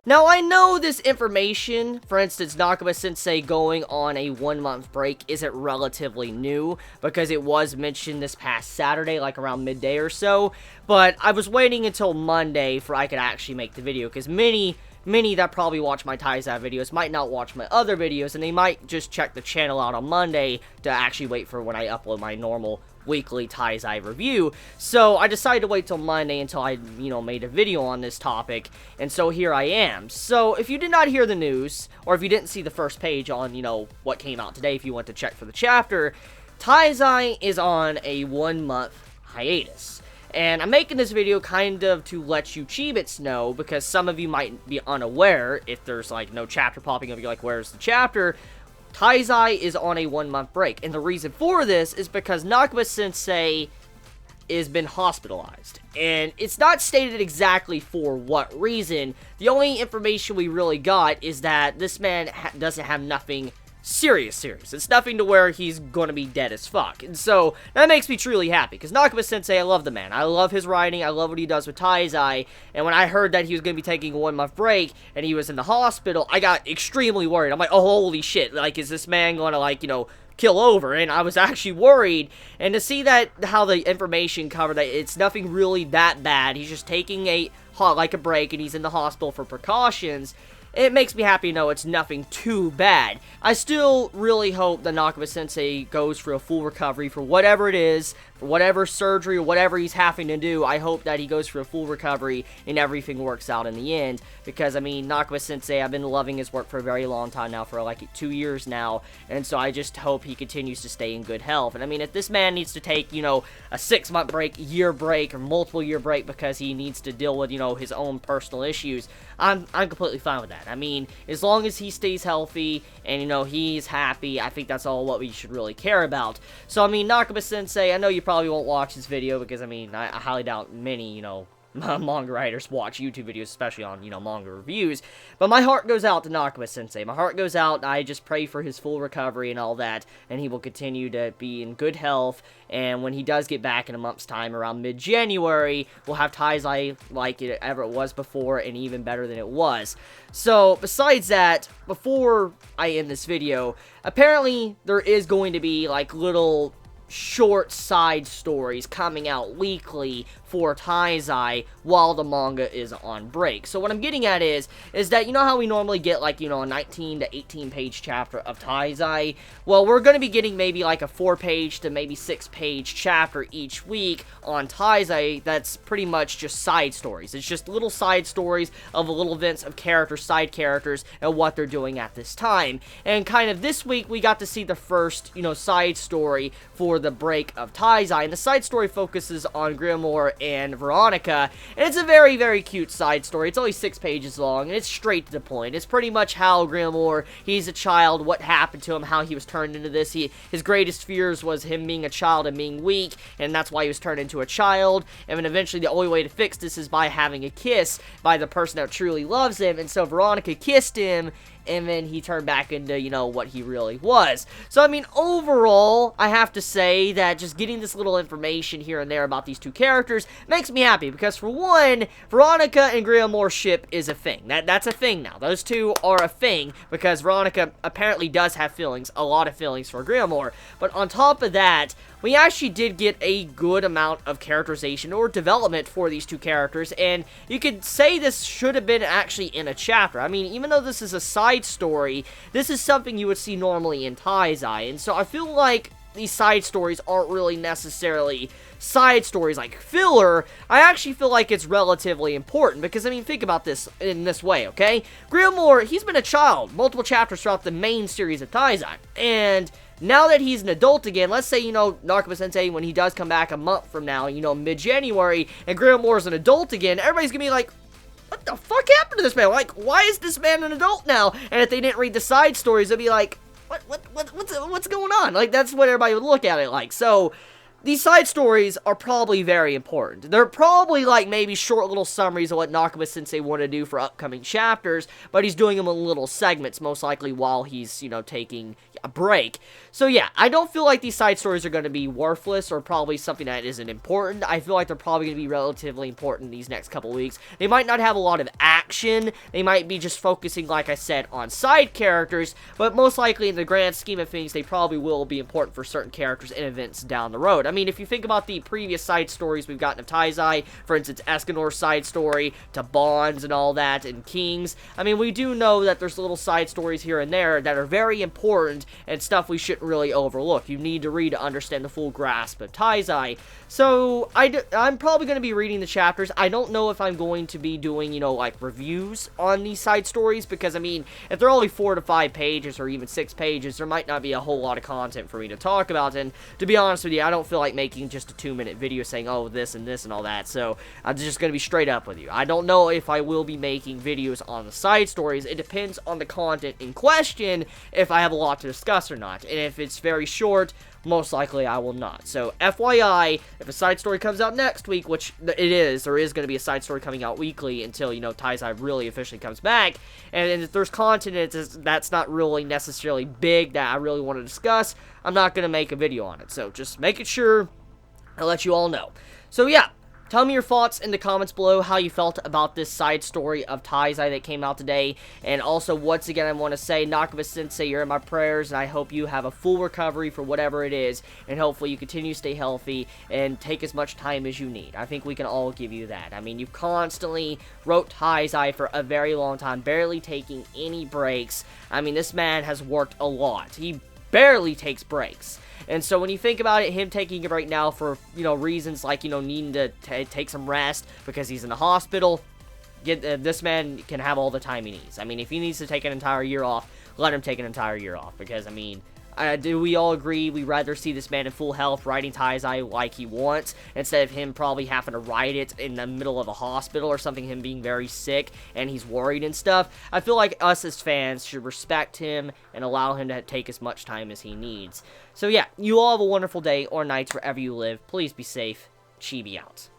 Now, I know this information, for instance, Nakaba-sensei going on a 1-month break isn't relatively new, because it was mentioned this past Saturday, like around midday or so, but I was waiting until Monday for I could actually make the video, because many that probably watch my Taizai videos might not watch my other videos, and they might just check the channel out on Monday to actually wait for when I upload my normal weekly Taizai review. So I decided to wait till Monday until I, made a video on this topic, and so here I am. So if you did not hear the news, or if you didn't see the first page on, what came out today, if you went to check for the chapter, Taizai is on a 1-month hiatus. And I'm making this video kind of to let you Chibits know, because some of you might be unaware, if there's, no chapter popping up, you're like, where's the chapter? Taizai is on a 1-month break, and the reason for this is because Nakaba-sensei has been hospitalized, and it's not stated exactly for what reason. The only information we really got is that this man doesn't have nothing serious. It's nothing to where he's gonna be dead as fuck. And so, that makes me truly happy, because Nakaba-sensei, I love the man. I love his writing, I love what he does with Taizai, and when I heard that he was gonna be taking a 1-month break, and he was in the hospital, I got extremely worried. I'm like, oh, holy shit, is this man gonna, kill over? And I was actually worried, and to see that, how the information covered that it's nothing really that bad, he's just taking a break, and he's in the hospital for precautions, it makes me happy to know it's nothing too bad. I still really hope that Nakaba-sensei goes for a full recovery for whatever it is, for whatever surgery or whatever he's having to do. I hope that he goes for a full recovery and everything works out in the end, because, Nakaba-sensei, I've been loving his work for a very long time now, for 2 years now, and so I just hope he continues to stay in good health. And if this man needs to take, a 6-month break, year break, or multiple year break because he needs to deal with, his own personal issues, I'm completely fine with that. As long as he stays healthy and, he's happy, I think that's all what we should really care about. So, Nakaba-sensei, I know you probably won't watch this video because, I highly doubt many, manga writers watch YouTube videos, especially on, manga reviews, but my heart goes out to Nakaba-sensei. My heart goes out, I just pray for his full recovery and all that, and he will continue to be in good health, and when he does get back in a month's time, around mid-January, we'll have Taizai like it ever was before, and even better than it was. So, besides that, before I end this video, apparently there is going to be, little short side stories coming out weekly for Taizai while the manga is on break. So what I'm getting at is that, how we normally get, a 19 to 18 page chapter of Taizai? Well, we're going to be getting maybe, a 4-page to maybe 6-page chapter each week on Taizai that's pretty much just side stories. It's just little side stories of little events of characters, side characters, and what they're doing at this time. And kind of this week, we got to see the first, side story for the break of Taizai, and the side story focuses on Grimoire and Veronica, and it's a very, very cute side story. It's only 6 pages long, and it's straight to the point. It's pretty much how Grimoire, he's a child, what happened to him, how he was turned into this. His greatest fears was him being a child and being weak, and that's why he was turned into a child, and then eventually the only way to fix this is by having a kiss by the person that truly loves him, and so Veronica kissed him, and then he turned back into, what he really was. So, overall, I have to say that just getting this little information here and there about these two characters makes me happy, because for one, Veronica and Grimoire ship is a thing. That's a thing now. Those two are a thing, because Veronica apparently does have feelings, a lot of feelings for Grimoire. But on top of that, we actually did get a good amount of characterization or development for these two characters, and you could say this should have been actually in a chapter. Even though this is a side story, this is something you would see normally in Taizai, and so I feel like these side stories aren't really necessarily side stories like filler. I actually feel like it's relatively important, because, think about this in this way, okay? Grimoire, he's been a child multiple chapters throughout the main series of Taizai, and now that he's an adult again, let's say, Nakaba-sensei, when he does come back a month from now, mid-January, and Grimoire's an adult again, everybody's gonna be like, what the fuck happened to this man? Why is this man an adult now? And if they didn't read the side stories, they'd be like, what's going on? That's what everybody would look at it like. So, these side stories are probably very important. They're probably maybe short little summaries of what Nakaba-sensei wanted to do for upcoming chapters, but he's doing them in little segments, most likely while he's, taking break. So yeah, I don't feel like these side stories are going to be worthless or probably something that isn't important. I feel like they're probably going to be relatively important these next couple weeks. They might not have a lot of action. They might be just focusing, like I said, on side characters, but most likely in the grand scheme of things, they probably will be important for certain characters and events down the road. I mean, if you think about the previous side stories we've gotten of Taizai, for instance, Escanor's side story, to Bonds and all that, and Kings, I mean, we do know that there's little side stories here and there that are very important and stuff we shouldn't really overlook. You need to read to understand the full grasp of Taizai. So, I'm probably going to be reading the chapters. I don't know if I'm going to be doing, you know, like, reviews on these side stories, because, I mean, if they're only 4 to 5 pages, or even 6 pages, there might not be a whole lot of content for me to talk about, and to be honest with you, I don't feel like making just a 2-minute video saying, oh, this and all that, so I'm just going to be straight up with you. I don't know if I will be making videos on the side stories. It depends on the content in question, if I have a lot to discuss or not, and if it's very short, most likely I will not. So, FYI, if a side story comes out next week, which it is, there is going to be a side story coming out weekly until, you know, Taizai really officially comes back, and if there's content that's not really necessarily big that I really want to discuss, I'm not going to make a video on it. So, just making sure I let you all know. So, yeah. Tell me your thoughts in the comments below, how you felt about this side story of Taizai that came out today. And also, once again, I want to say, Nakaba-sensei, you're in my prayers, and I hope you have a full recovery for whatever it is. And hopefully you continue to stay healthy and take as much time as you need. I think we can all give you that. I mean, you've constantly wrote Taizai for a very long time, barely taking any breaks. I mean, this man has worked a lot. He barely takes breaks. And so when you think about it, him taking a break now for, you know, reasons like, you know, needing to take some rest because he's in the hospital, this man can have all the time he needs. I mean, if he needs to take an entire year off, let him take an entire year off. Because, I mean, do we all agree we'd rather see this man in full health riding Taizai like he wants, instead of him probably having to ride it in the middle of a hospital or something, him being very sick and he's worried and stuff? I feel like us as fans should respect him and allow him to take as much time as he needs. So yeah, you all have a wonderful day or nights wherever you live. Please be safe. Chibi out.